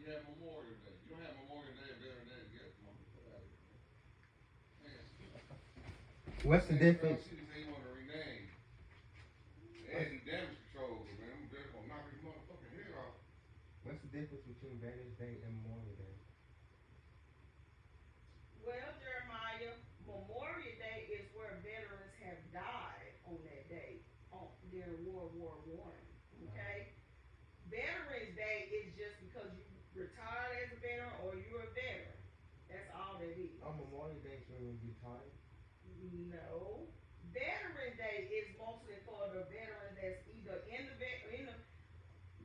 you have Memorial Day. You don't have Memorial Day and Veterans Day together. Come on, get out of here, man. What's the difference? City say you want to rename. They had some damage control, man. I'm just gonna knock his motherfucking head off. What's the difference between Veterans Day and Memorial Day? Well, Jeremiah, Memorial Day is where veterans have died on that day during World War I. Okay? Veterans Day is just because you retired as a veteran or you're a veteran. That's all that is. Oh, Memorial Day is when we retire. No. Veterans Day is mostly for the veterans that's either in the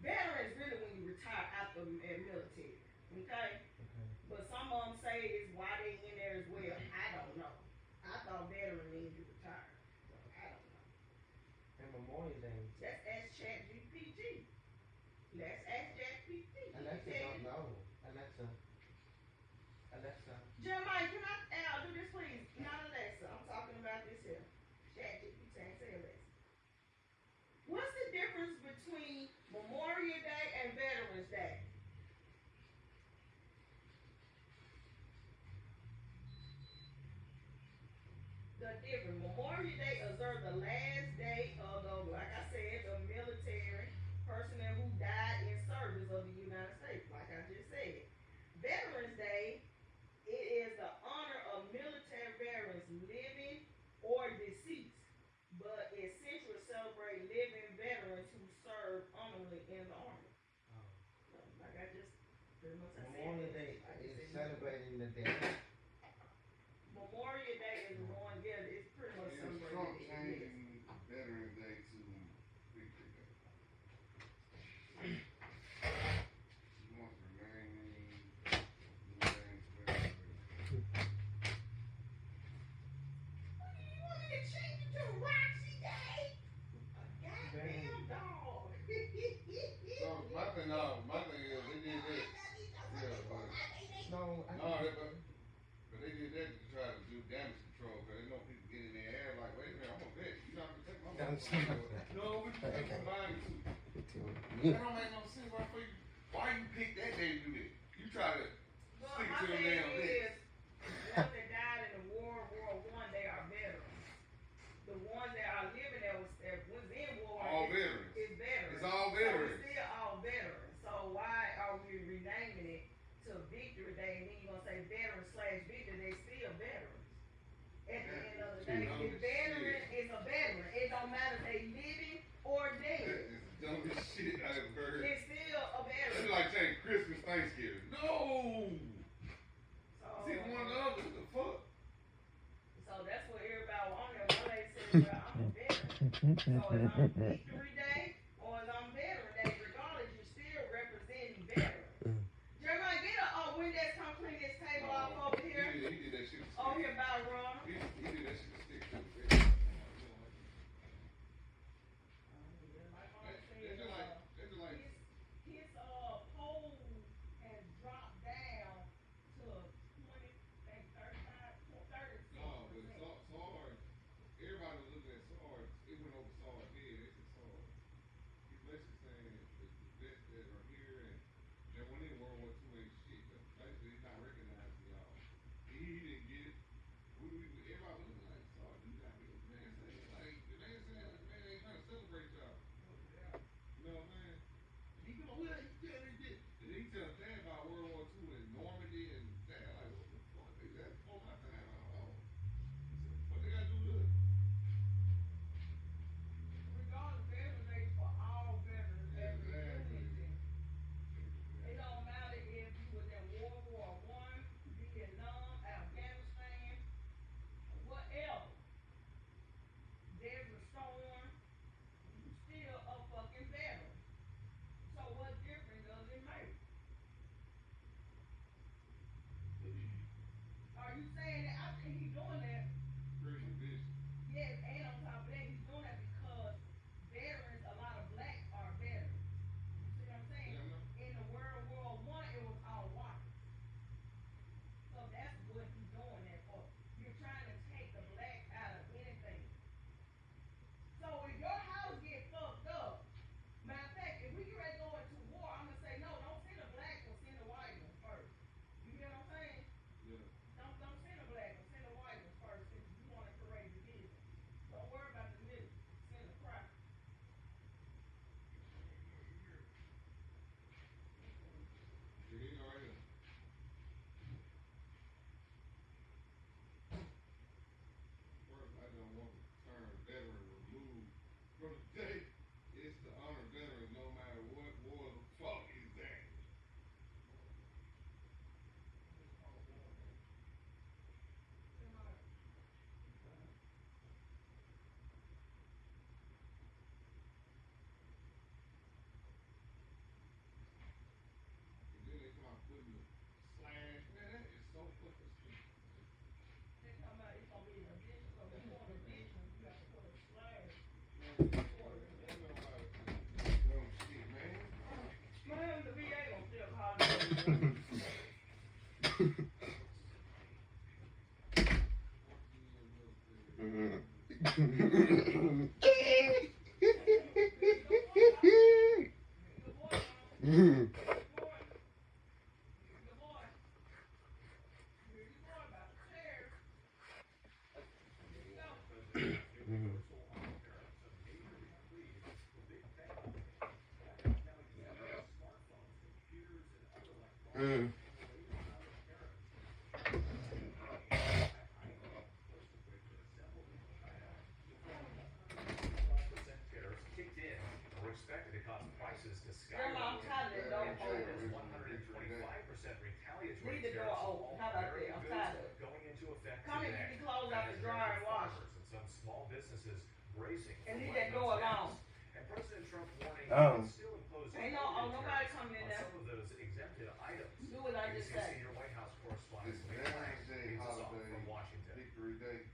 veterans really when you retire after the military. Okay? Okay. But some of them say it's why they in there as well. I don't know. I thought veteran means you retire. So I don't know. And Memorial Day. Let's ask ChatGPT. Let's ask ChatGPT. Alexa don't know. Alexa. Alexa. Jeremiah, can I do this please? Not Alexa. I'm talking about this here. ChatGPT. I say Alexa. What's the difference between Memorial Day and Veterans Day? The difference. Memorial Day observes the last day of the, like I said, the military personnel who died in service of the United States, like I just said. Veterans Day, it is the honor of military veterans living or deceased, but essentially celebrate living veterans who served honorably in the army. Oh. Like I just pretty much I said. Memorial Day is celebrating the dead. Memorial Day is one, yeah, it's pretty much Trump celebrated. changing Veterans Day to Victory Day. He wants to rename Veterans Day. What do you want me to change it to Roxy Day? A goddamn dog. So my thing is they did that. Yeah, but No, but they did that to try to do damage control because they know people get in their hair like, wait a minute, I'm a vet. You're not gonna take my money. No, we can combine the two. That don't make no sense. Why you pick that day to do that? You try to Well, stick my to them thing damn is, dates. the ones that died in the World War I, they are veterans. The ones that are living that was in war All veterans. is veterans. It's all So veterans. it's still all veterans. So why are we renaming it to Victory Day and then you're gonna say veteran/victory? They still veterans. At the end of the day, Dumb the as veteran shit. is a veteran. It don't matter if they living or That dead. is the dumbest shit I ever heard. It's still a It's veteran. like saying Christmas, Thanksgiving. No! So, See, one of the other, what the fuck? so that's what everybody on there. One lady said, well, I'm a veteran. So if I'm Victory Day or if I'm Veteran Day, regardless, you're still representing veterans. Jeremiah, get a Windex, come clean this table off over here. He did that shit. Over here by Ron. He did that shit to stick to the His pole has dropped down to 20, think 35, 36%. No, but SARS, everybody was looking at SARS. It went over SARS head. They said SARS. Man, the VA gonna still call you. Grandma, I'm tired of that door open. Leave the door open. How about that? I'm tired of it. Come and get the clothes out the dryer and wash it. And leave that door alone. Oh. Ain't no, oh, nobody coming in there. Do what I just said. It's Veterans Day holiday, Victory Day.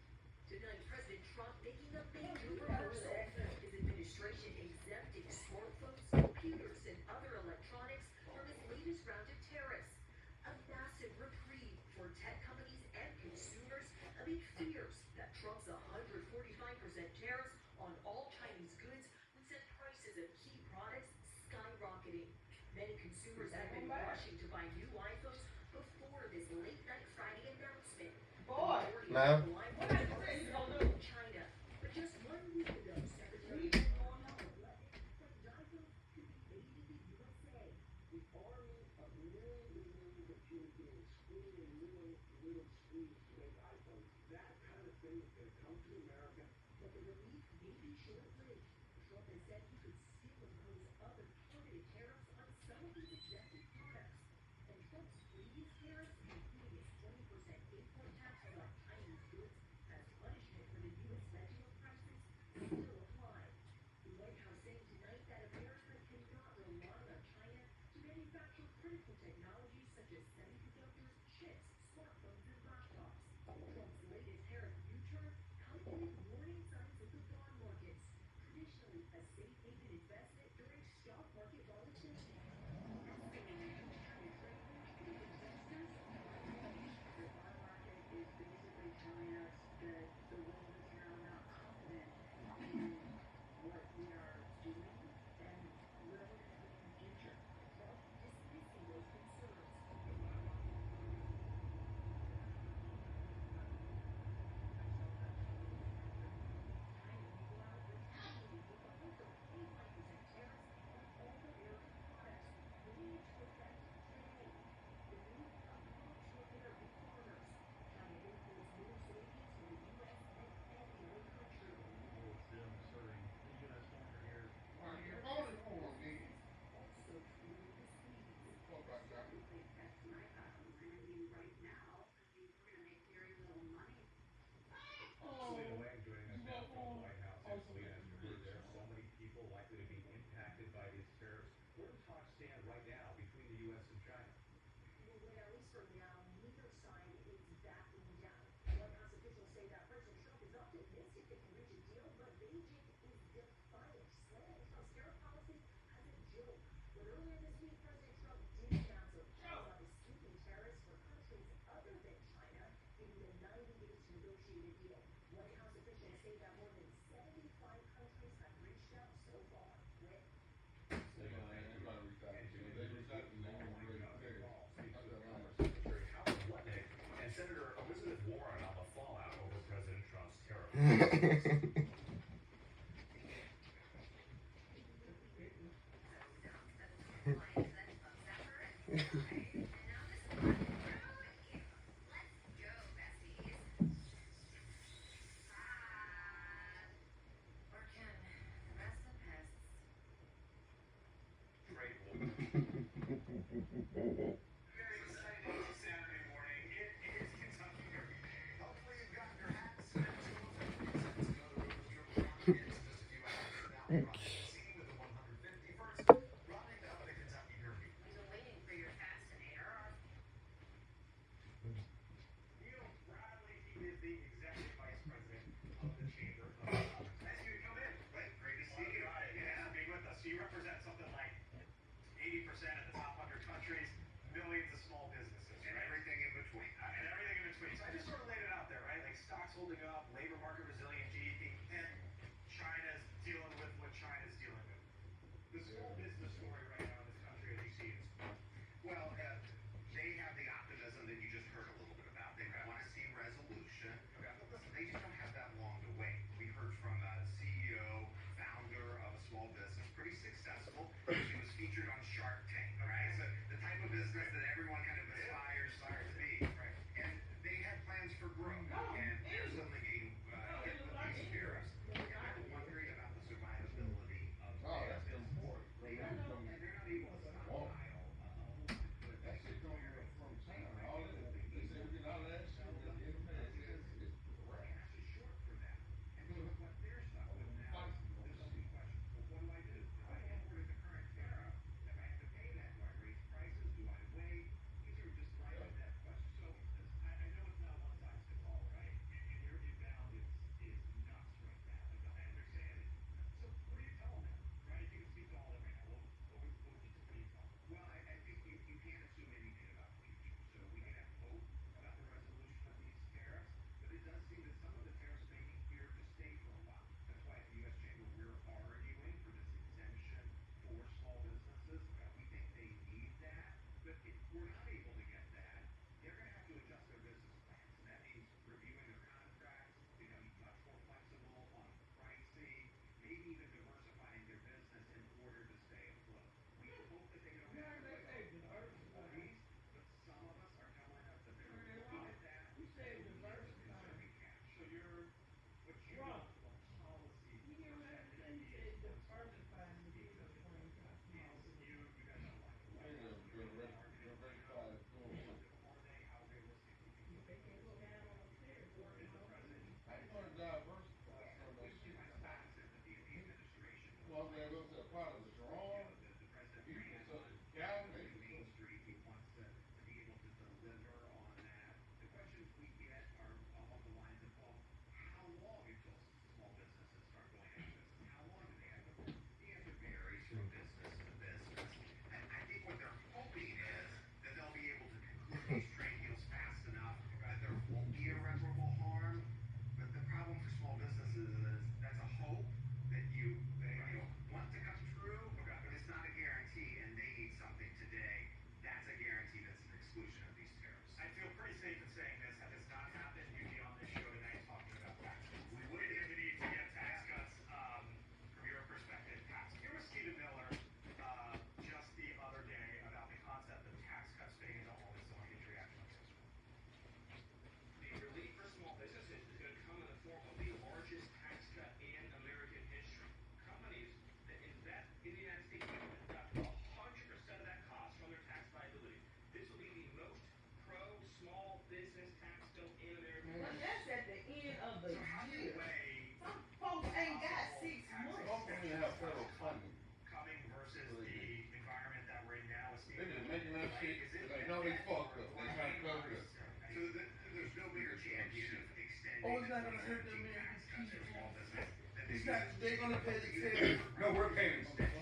Tonight, President Trump making a major reversal. His administration exempting smartphones, computers, and other electronics from his latest round of tariffs. A massive reprieve for tech companies and consumers amid fears that Trump's 145% tariffs on all Chinese goods would send prices of key products skyrocketing. Many consumers have been rushing to buy new iPhones before this late-night Friday announcement. Boy. No. What did I say you gonna do? China. But just 1 week ago, Secretary Leave of it State going on. that iPhones could be made in the USA. The army of millions and millions of human beings squeezing little squeeze to make iPhones. That kind of thing is going to come to America. But the relief may be short-lived. Trump has said he could still impose other targeted tariffs on some of these exempted products. And Trump's previous tariffs, including his 20% import tax on Chinese goods as punishment for the U.S. wedging of prices, still apply. The White House saying tonight that America cannot rely on China to manufacture critical technologies such as semiconductors, chips, smartphones, and laptops. Trump's latest tariff U-turn coming amid warning signs of the bond markets, traditionally a safe haven investment during stock market volatility. Escalating China trade wars prove investors right. The bond market is basically telling us that the world is now not confident in what we are doing and where we're going to go in the future. Trump dismissing those concerns. China, meanwhile, retaliated with a further 25% tariffs on all American products, going into effect today. The move comes most to American farmers. China imports more soybeans from the U.S. than any other country. Why you voted for him, then? Also feeling the squeeze. What about that? That's my problem. I mean, right now, I mean, we're going to make very little money. Oh, Selena Wang joining us now from the White House. And oh, Selena, as you heard, there are so oh. many people likely to be impacted by these tariffs. Where do talks stand right now between the U.S. and China? Well, Glenn, at least for now, neither side is backing down. White House officials say that President Trump is optimistic they can reach a deal, but Beijing is defiant, slamming Trump's tariff policy as a joke. But earlier this week, President Trump did announce a pause on his sweeping tariffs for countries other than China, giving them 90 days to negotiate a deal. White House officials say that more than 75 countries have reached out so far. With Everybody reached out to you. They reached out to you. They weren't ready to pay. Speaking with former Secretary Howard Lutnick and Senator Elizabeth Warren on the fallout over President Trump's tariff policies. Trade war. Very exciting Saturday morning. It is Kentucky Derby Day. Hopefully you've gotten your hats and tools and presents. You know the rumors drill around here in just a few hours. Now, Rodney Mancini with the 151st. Rodney, up at the Kentucky Derby. I'm waiting for your fascinator. Neil Bradley, he is the executive vice president of the Chamber of Commerce. Nice of you to come in. Right, great to 80% of the top 100 countries, millions of small businesses, And right? everything in between. And everything in between. So I just sort of laid it out there, right? Like stocks holding up, labor market resilient, GDP, and China's dealing with what China's dealing with. The small business story right now in this country, as you see, is Well, they have the optimism that you just heard a little bit about. They want to see resolution. Okay. But listen, they just don't have that long to wait. We heard from a CEO, founder of a small business, pretty successful. He was featured on Shark Tank, right? So the type of business that everyone kind of aspires to be. right. And they had plans for growth. And they're suddenly getting hit with these tariffs. And they're wondering about the survivability of Oh, their that's business. important. And they're not able to stockpile a whole bunch of goods. That shit come from China. All of it. They said we did all last year. We got the internet. It's correct. Cash is short for them. And so what they're stuck with now is this two questions. Well, what do I do? If I import at the current tariff, if I have to pay that, do I raise prices? Do I wait? These are just life and death questions. So I know it's not one size fits all, right? And your inbound is nuts right now. Like I understand it. So what do you tell them now, right? If you could speak to all of them right now, what would you tell them? Well, I think you can't assume anything about the future. So we can have hope about the resolution of these tariffs, but it does seem that some of the tariffs may be here to stay for a while. That's why at the U.S. Chamber we're arguing for this exemption for small businesses. We think they need that, but if we're not able to get that, they're going to have to adjust their business plans. And that means reviewing their contracts, becoming much more flexible on pricing, maybe even diversifying their business in order to stay afloat. We hope that they don't have to lay off employees, but some of us are telling us that they're looking at that. You said and diversify. conserving cash. So what you're Wrong. from a policy You hear what I perspective, said? You said diversify the business plan to our small is business. you guys don't like it. They have diversified doing what? Are they, how realistic do you think? They can go down on the territory. Is the president? How you gonna diversify some of that We shit? might have had sympathy of the administration. Well, they're going to part of the Sharon. The president People, ran so on Calvin, Main Street. He wants to be able to deliver on that. The questions we get are along the lines of, well, how long until small businesses start going out of business? How long do they have to work? The answer varies from business to business. And I think what they're hoping is that they'll be able to conclude these trade deals fast enough that there won't be irreparable harm. But the problem for small businesses is that's a hope that you want to come true, but it's not a guarantee, and they need something today. That's a guarantee that's an exclusion of these tariffs. I feel pretty safe in saying this. Had this not happened, you'd be on this show tonight talking about taxes. We We would would be. the need to get tax cuts, from your perspective, Pat. Here was Stephen Miller, just the other day about the concept of tax cuts fitting into all this. I want to get your reaction on this. The relief for small businesses is going to come in the form of the largest tax cut in American history. Companies that invest in the United States deduct 100% of that cost from their tax liability. This will be the most pro-small business tax bill in American Well, history. that's at the end of the So how do you year. weigh Some folks ain't got 6 months. hopefully they have federal funding. coming versus the environment that we're in now? They just making that shit, they know they fucked up. They trying to cover it. So there's no bigger champion of extending. Oh, it's not gonna hurt the them, man. tax cuts for small business than It's the not, they're gonna pay the tariff. No, we're paying. Okay,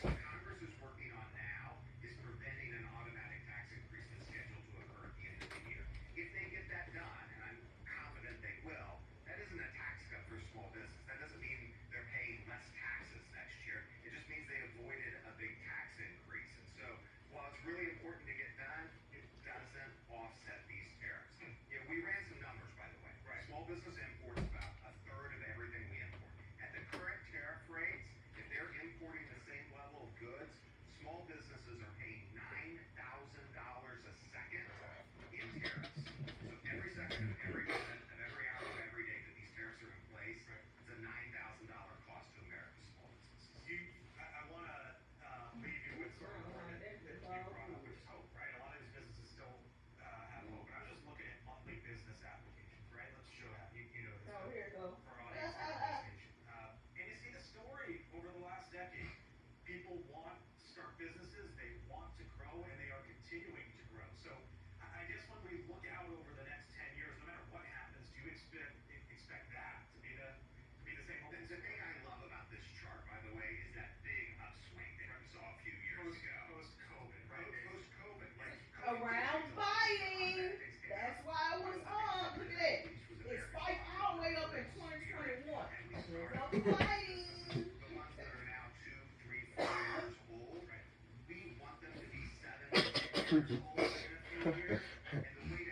what Congress is working on now is preventing an automatic tax increase that's scheduled to occur at the end of the year. If they get that done, and I'm confident they will, that isn't a tax cut for small business. That doesn't mean they're paying less taxes next year. It just means they avoided a big tax increase. And so, while it's really important to get done, it doesn't offset these tariffs. We ran some numbers, by the way. Right. Small business imports about a third of everything we import. At the current tariff rates, if they're importing the same level of goods, small businesses are paying $9,000 a second in tariffs. So every second of every minute of every hour of every day that these tariffs are in place, it's a $9,000 cost to America's small businesses. I want to leave you with sort of one that you brought up, which is hope, right? A lot of these businesses still have hope. And I was just looking at monthly business applications, right? Let's show that. You know this. Oh, here it go. For our audience here on the station. And you see the story over the last decade. People want to start businesses. They want fighting. The ones that are now 2, 3, 4 years old, we want them to be 7 years old in a few years. And the way